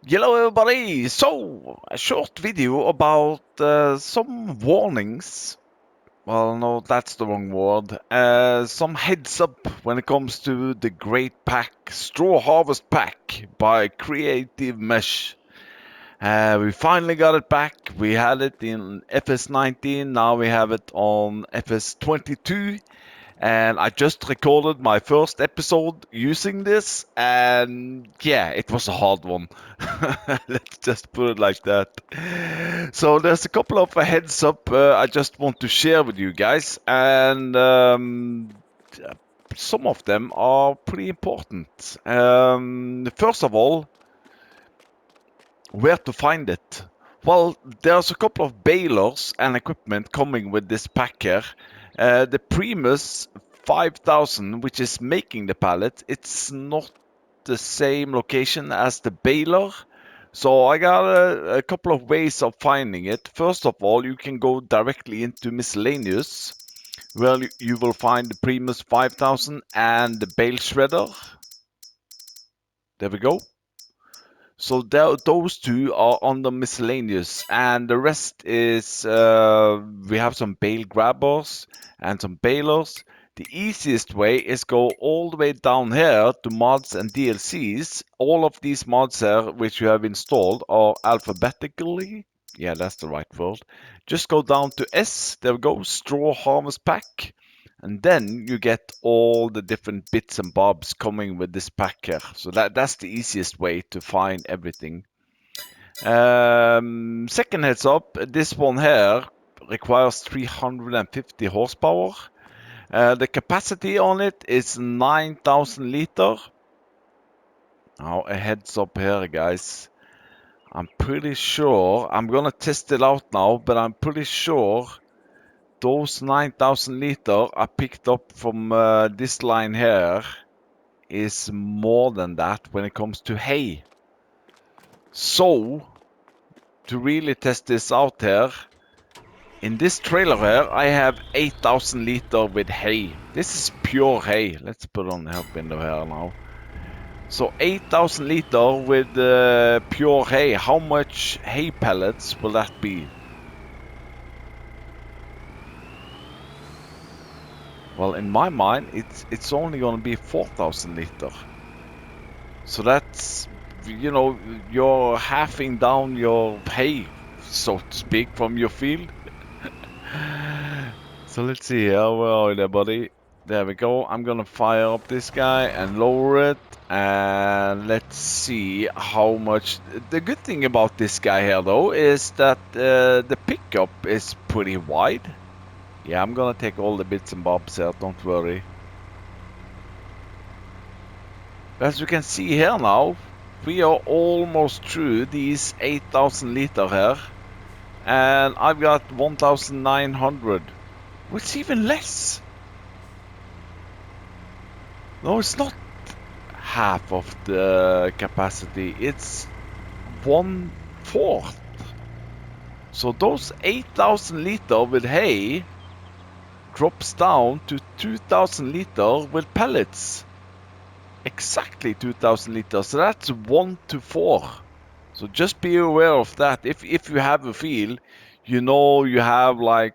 Hello everybody! So, a short video about some warnings. Well, no, that's the wrong word. Some heads up when it comes to the Great Pack Straw Harvest Pack by Creative Mesh. We finally got it back. We had it in FS19, now we have it on FS22. And I just recorded my first episode using this, and yeah, it was a hard one. Let's just put it like that. So there's a couple of heads up I just want to share with you guys, and some of them are pretty important. First of all, where to find it? Well, there's a couple of balers and equipment coming with this pack here. The Primus 5000, which is making the pallet, it's not the same location as the baler. So I got a couple of ways of finding it. First of all, you can go directly into miscellaneous, where you will find the Primus 5000 and the bale shredder. There we go. So those two are on the miscellaneous, and the rest is we have some bale grabbers and some balers. The easiest way is go all the way down here to mods and DLCs. All of these mods here, which you have installed, are alphabetically. Yeah, that's the right word. Just go down to S. There we go. Straw Harvest Pack. And then you get all the different bits and bobs coming with this pack here. So that's the easiest way to find everything. Second heads up, this one here requires 350 horsepower. The capacity on it is 9,000 liter. Now a heads up here, guys. I'm pretty sure, I'm gonna test it out now, but I'm pretty sure those 9,000 liter I picked up from this line here is more than that when it comes to hay. So, to really test this out here, in this trailer here, I have 8,000 liter with hay. This is pure hay. Let's put on the help window here now. So 8,000 liter with pure hay. How much hay pellets will that be? Well, in my mind, it's only going to be 4,000 liter. So that's, you know, you're halving down your hay, so to speak, from your field. So let's see here. Where are you there, buddy? There we go. I'm gonna fire up this guy and lower it. And let's see how much. The good thing about this guy here, though, is that the pickup is pretty wide. Yeah, I'm gonna take all the bits and bobs here, don't worry. As you can see here now, we are almost through these 8,000 liter here. And I've got 1,900, which is even less. No, it's not half of the capacity, it's 1/4. So those 8,000 liter with hay drops down to 2,000 liter with pellets. Exactly 2,000 liters. So that's 1 to 4. So just be aware of that. If you have a field, you know you have like,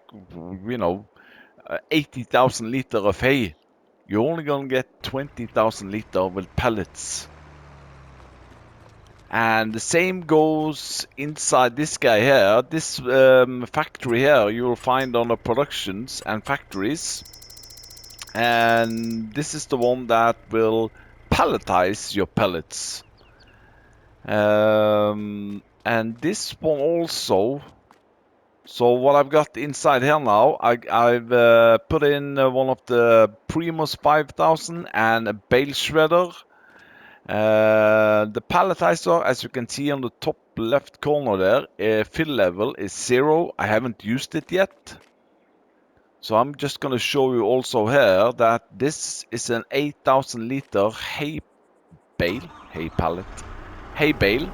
80,000 liter of hay. You're only going to get 20,000 liter with pellets. And the same goes inside this guy here. This factory here you will find on the productions and factories. And this is the one that will palletize your pellets. And this one also. So what I've got inside here now, I've put in one of the Primus 5000 and a bale shredder. The palletizer, as you can see on the top left corner there, fill level is 0. I haven't used it yet. So I'm just going to show you also here that this is an 8,000 liter hay bale, hay pallet, hay bale.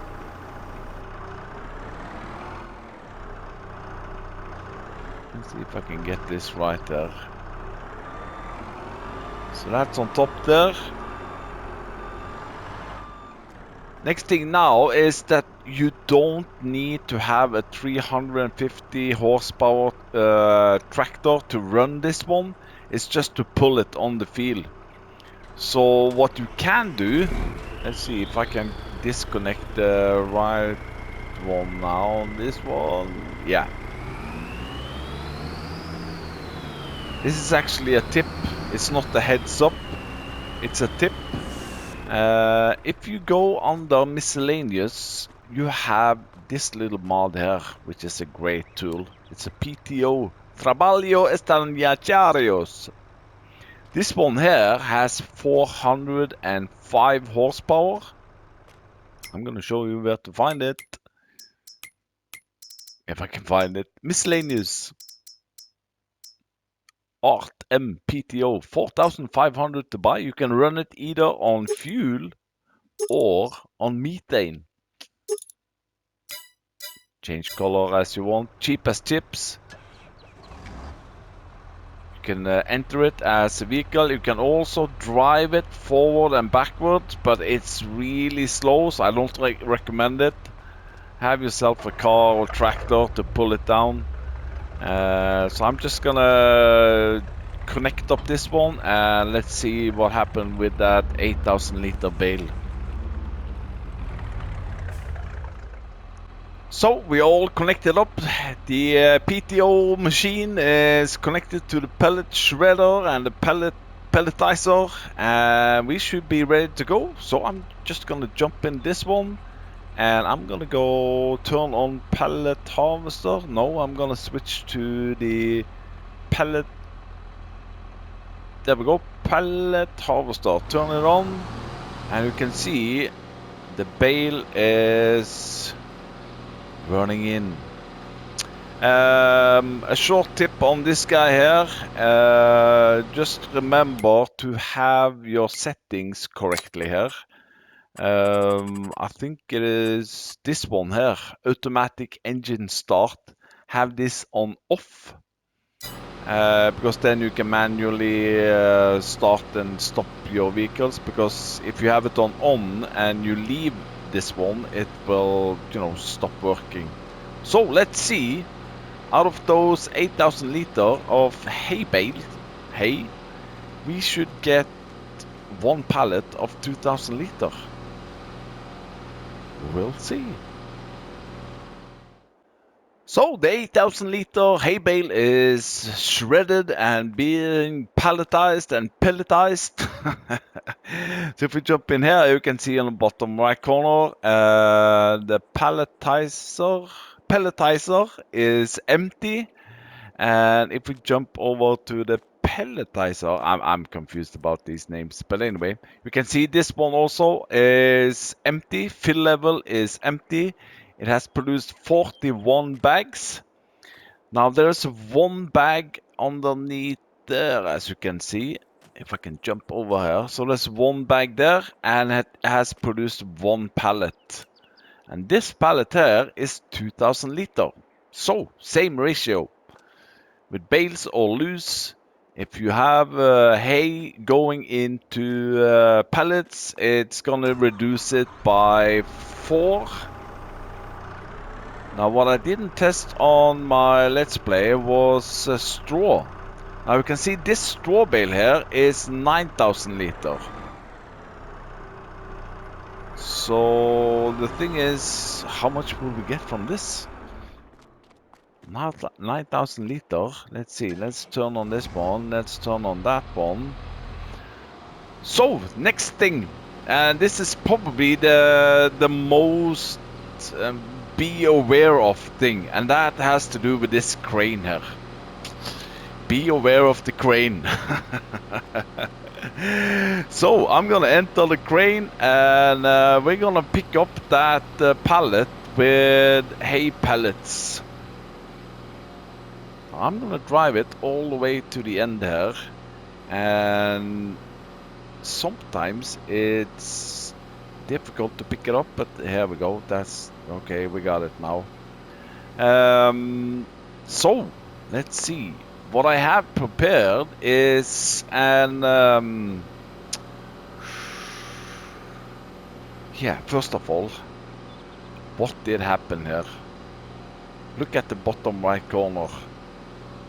Let's see if I can get this right there. So that's on top there. Next thing now is that you don't need to have a 350 horsepower tractor to run this one. It's just to pull it on the field. So what you can do, let's see if I can disconnect the right one now. This one, yeah. This is actually a tip. It's not a heads up. It's a tip. If you go under miscellaneous, you have this little mod here, which is a great tool. It's a PTO, Trabalho Estranharios. This one here has 405 horsepower. I'm gonna show you where to find it. If I can find it. Miscellaneous. Art M PTO, 4,500 to buy. You can run it either on fuel or on methane. Change color as you want. Cheap as chips. You can enter it as a vehicle. You can also drive it forward and backwards, but it's really slow, so I don't recommend it. Have yourself a car or tractor to pull it down. So I'm just gonna connect up this one and let's see what happened with that 8,000 liter bale. So we all connected up. The PTO machine is connected to the pellet shredder and the pelletizer, and we should be ready to go. So I'm just gonna jump in this one, and I'm gonna go turn on pellet harvester. No, I'm gonna switch to the pellet. There we go, pellet harvester. Turn it on, and you can see the bale is running in. A short tip on this guy here, just remember to have your settings correctly here. I think it is this one here, automatic engine start. Have this on off, because then you can manually start and stop your vehicles, because if you have it on and you leave this one, it will, stop working. So let's see, out of those 8,000 liter of hay bale, we should get one pallet of 2,000 liter. We'll see. So the 8,000 liter hay bale is shredded and being palletized and pelletized. So if we jump in here, you can see on the bottom right corner, the pelletizer is empty. And if we jump over to the pelletizer, I'm confused about these names, but anyway, you can see this one also is empty. Fill level is empty. It has produced 41 bags. Now there's one bag underneath there, as you can see. If I can jump over here. So there's one bag there, and it has produced one pallet. And this pallet here is 2,000 liter. So, same ratio. With bales or loose, if you have hay going into pallets, it's gonna reduce it by 4. Now what I didn't test on my Let's Play was straw. Now you can see this straw bale here is 9,000 liter. So the thing is, how much will we get from this? 9,000 liter. Let's see. Let's turn on this one. Let's turn on that one. So next thing, and this is probably the most be aware of thing, and that has to do with this crane here. Be aware of the crane. So I'm gonna enter the crane, and we're gonna pick up that pallet with hay pellets. I'm gonna drive it all the way to the end here, and sometimes it's difficult to pick it up, but here we go. That's okay, we got it now. So let's see. What I have prepared is an yeah, first of all, what did happen here? Look at the bottom right corner.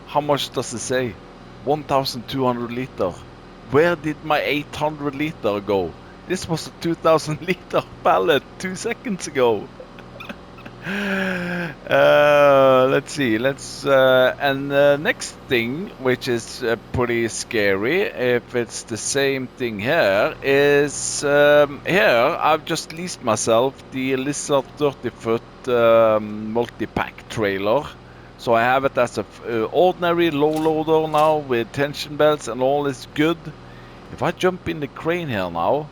How much does it say? 1,200 liter. Where did my 800 liter go? This was a 2,000 liter pallet 2 seconds ago. Let's see. And the next thing, which is pretty scary, if it's the same thing here, is here I've just leased myself the Lizard 30-foot multi-pack trailer. So I have it as a ordinary low loader now with tension belts and all is good. If I jump in the crane here now,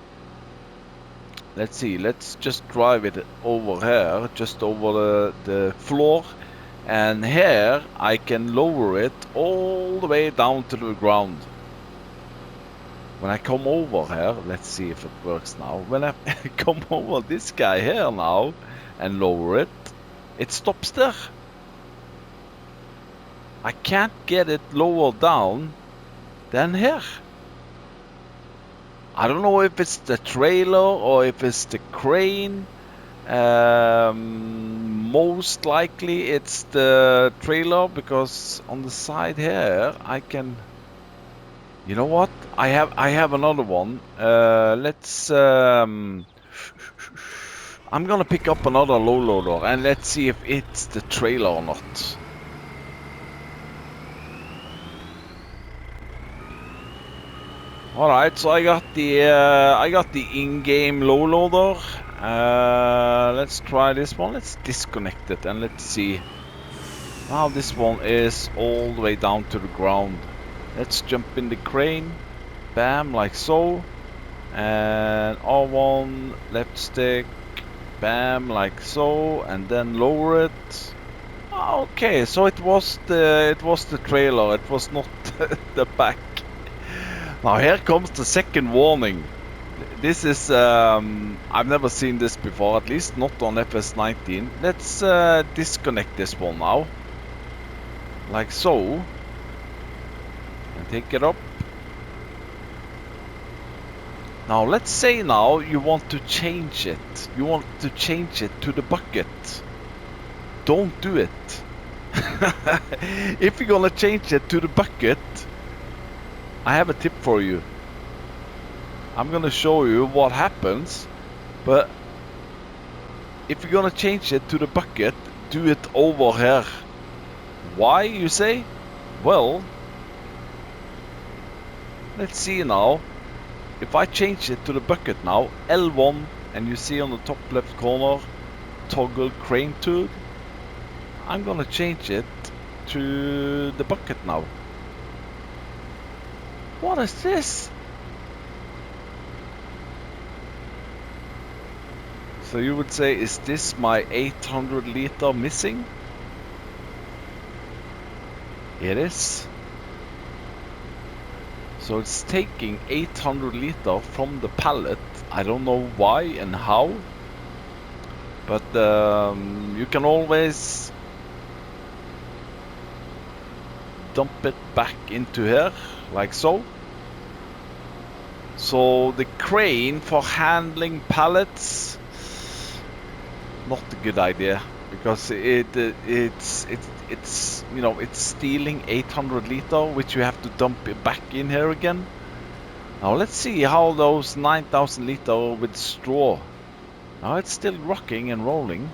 let's see, let's just drive it over here, just over the floor. And here I can lower it all the way down to the ground. When I come over here, let's see if it works now. When I come over this guy here now and lower it, it stops there. I can't get it lower down than here. I don't know if it's the trailer or if it's the crane. Most likely it's the trailer, because on the side here I can. You know what? I have another one. I'm gonna pick up another low loader and let's see if it's the trailer or not. All right, so I got the in-game low loader. Let's try this one. Let's disconnect it and let's see. Now this one is all the way down to the ground. Let's jump in the crane. Bam, like so. And R1 left stick. Bam, like so, and then lower it. Okay, so it was the trailer. It was not the back. Now here comes the second warning. This is, I've never seen this before, at least not on FS19. Let's disconnect this one now. Like so. And take it up. Now let's say now you want to change it. You want to change it to the bucket. Don't do it. If you're gonna change it to the bucket, I have a tip for you. I'm gonna show you what happens, but if you're gonna change it to the bucket, do it over here. Why, you say? Well, let's see now. If I change it to the bucket now, L1, and you see on the top left corner, toggle crane tool, I'm gonna change it to the bucket now. What is this? So you would say, is this my 800 liter missing? It is. So it's taking 800 liter from the pallet. I don't know why and how, but you can always dump it back into here, like so. So the crane for handling pallets, not a good idea, because it's you know, it's stealing 800 liter, which you have to dump it back in here again. Now let's see how those 9,000 liter with straw. Now it's still rocking and rolling.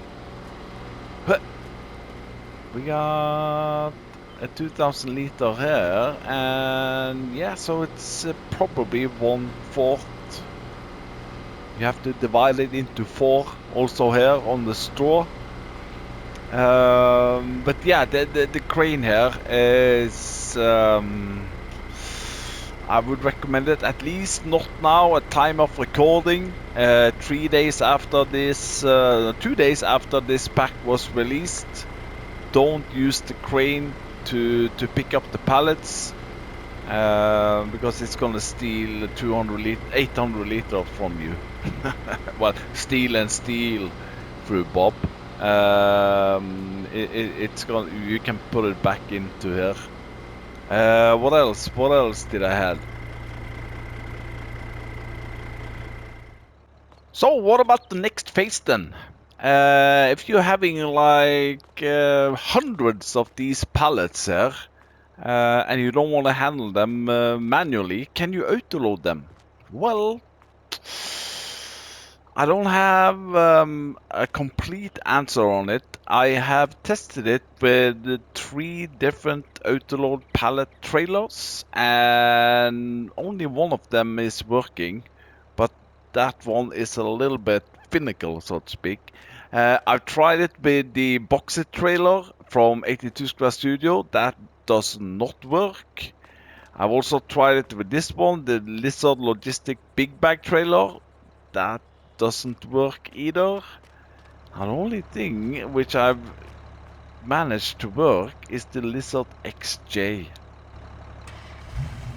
But we got a 2,000 liter here, and yeah, so it's probably 1/4. You have to divide it into 4 also here on the straw. But yeah, the crane here is, I would recommend it, at least not now at time of recording. 3 days after this, 2 days after this pack was released. Don't use the crane to pick up the pallets, because it's gonna steal 800 liter from you. Well, steal and steal through Bob. It's gonna, you can put it back into here. What else did I have? So what about the next phase then? If you're having like hundreds of these pallets here, and you don't want to handle them manually, can you autoload them? Well, I don't have a complete answer on it. I have tested it with 3 different autoload pallet trailers, and only one of them is working, but that one is a little bit finical, so to speak. I've tried it with the Boxit trailer from 82 Square Studio. That does not work. I've also tried it with this one, the Lizard Logistic Big Bag trailer. That doesn't work either. And the only thing which I've managed to work is the Lizard XJ.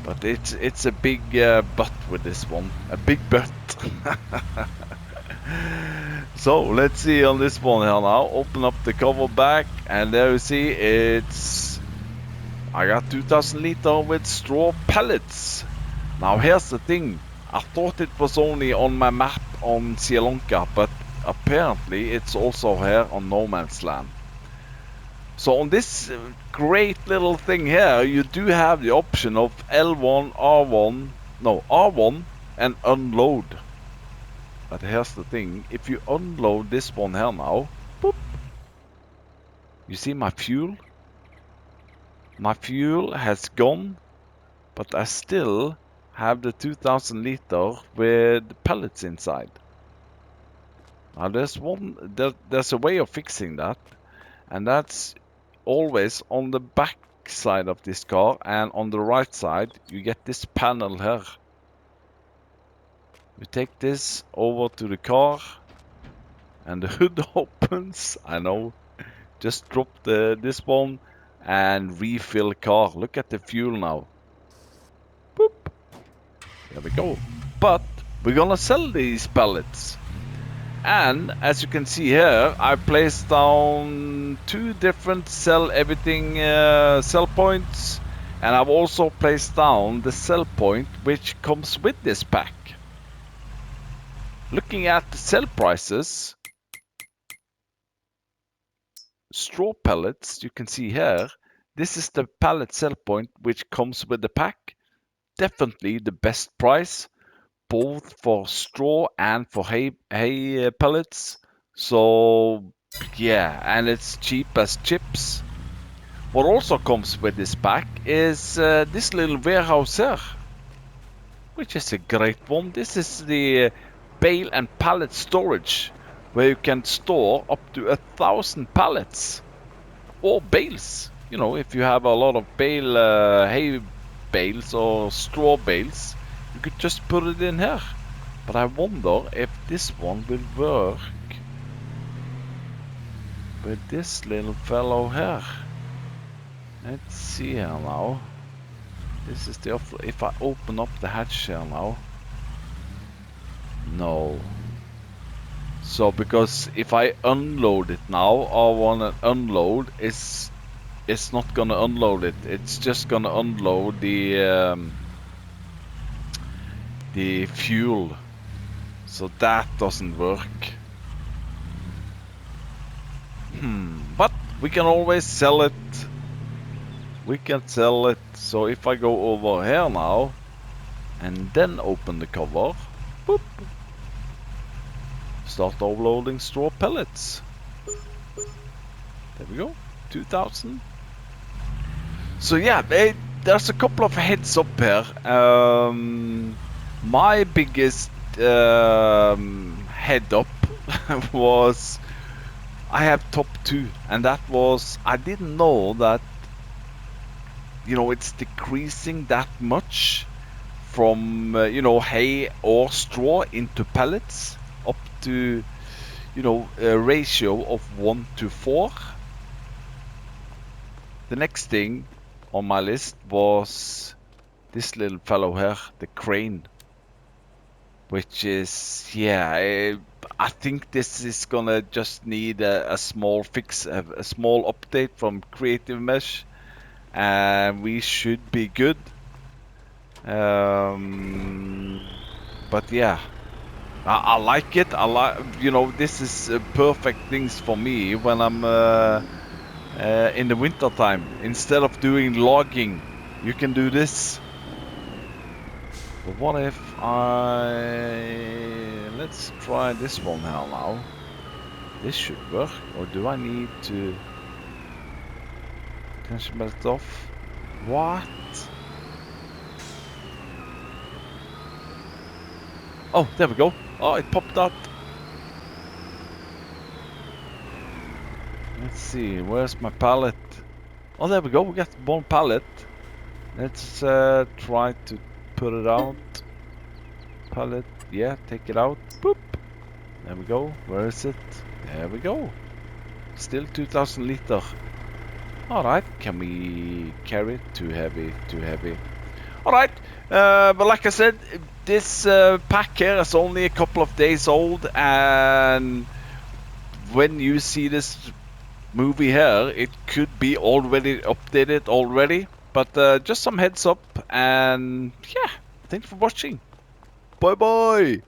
But it's a big butt with this one. A big butt. So let's see on this one here now. Open up the cover back, and there you see I got 2000 liter with straw pellets. Now here's the thing. I thought it was only on my map on Sri Lanka, but apparently it's also here on No Man's Land. So on this great little thing here, you do have the option of L1, R1 and unload. But here's the thing, if you unload this one here now, boop, you see my fuel? My fuel has gone, but I still have the 2000 liter with pellets inside. Now there's a way of fixing that, and that's always on the back side of this car, and on the right side you get this panel here. You take this over to the car, and the hood opens. I know, just drop this one and refill car. Look at the fuel now. Boop. There we go. But we're gonna sell these pellets. And as you can see here, I placed down 2 different sell everything sell points, and I've also placed down the sell point which comes with this pack. Looking at the sell prices, straw pellets, you can see here, this is the pallet sell point which comes with the pack. Definitely the best price, both for straw and for hay pellets. So yeah, and it's cheap as chips. What also comes with this pack is this little warehouse here, which is a great one. This is the bale and pallet storage, where you can store up to 1,000 pallets or bales. You know, if you have a lot of bale hay bales or straw bales, you could just put it in here. But I wonder if this one will work with this little fellow here. Let's see here now. This is the if I open up the hatch here now. No. So because if I unload it now, I want to unload, it's not gonna unload it. It's just gonna unload the fuel. So that doesn't work. But we can always sell it. We can sell it. So if I go over here now and then open the cover, boop, start overloading straw pellets. There we go, 2000. So yeah, there's a couple of heads up here. My biggest head up was I have top 2, and that was I didn't know that, you know, it's decreasing that much from you know, hay or straw into pellets up to, you know, a ratio of 1:4. The next thing on my list was this little fellow here, the crane, which is, yeah, I think this is gonna just need a small fix, a small update from Creative Mesh, and we should be good. But yeah, I like it. I like, you know, this is perfect things for me when I'm in the winter time. Instead of doing logging, you can do this. But what if let's try this one here now. This should work, or do I need to tension belt off? What? Oh, there we go. Oh, it popped out. Let's see, where's my pallet? Oh, there we go. We got one pallet. Let's try to put it out. Pallet, yeah, take it out. Boop. There we go. Where is it? There we go. Still 2,000 liter. Alright, can we carry it? Too heavy, too heavy. Alright, but like I said, this pack here is only a couple of days old, and when you see this movie here, it could be already updated already. But just some heads up, and yeah, thanks for watching. Bye bye.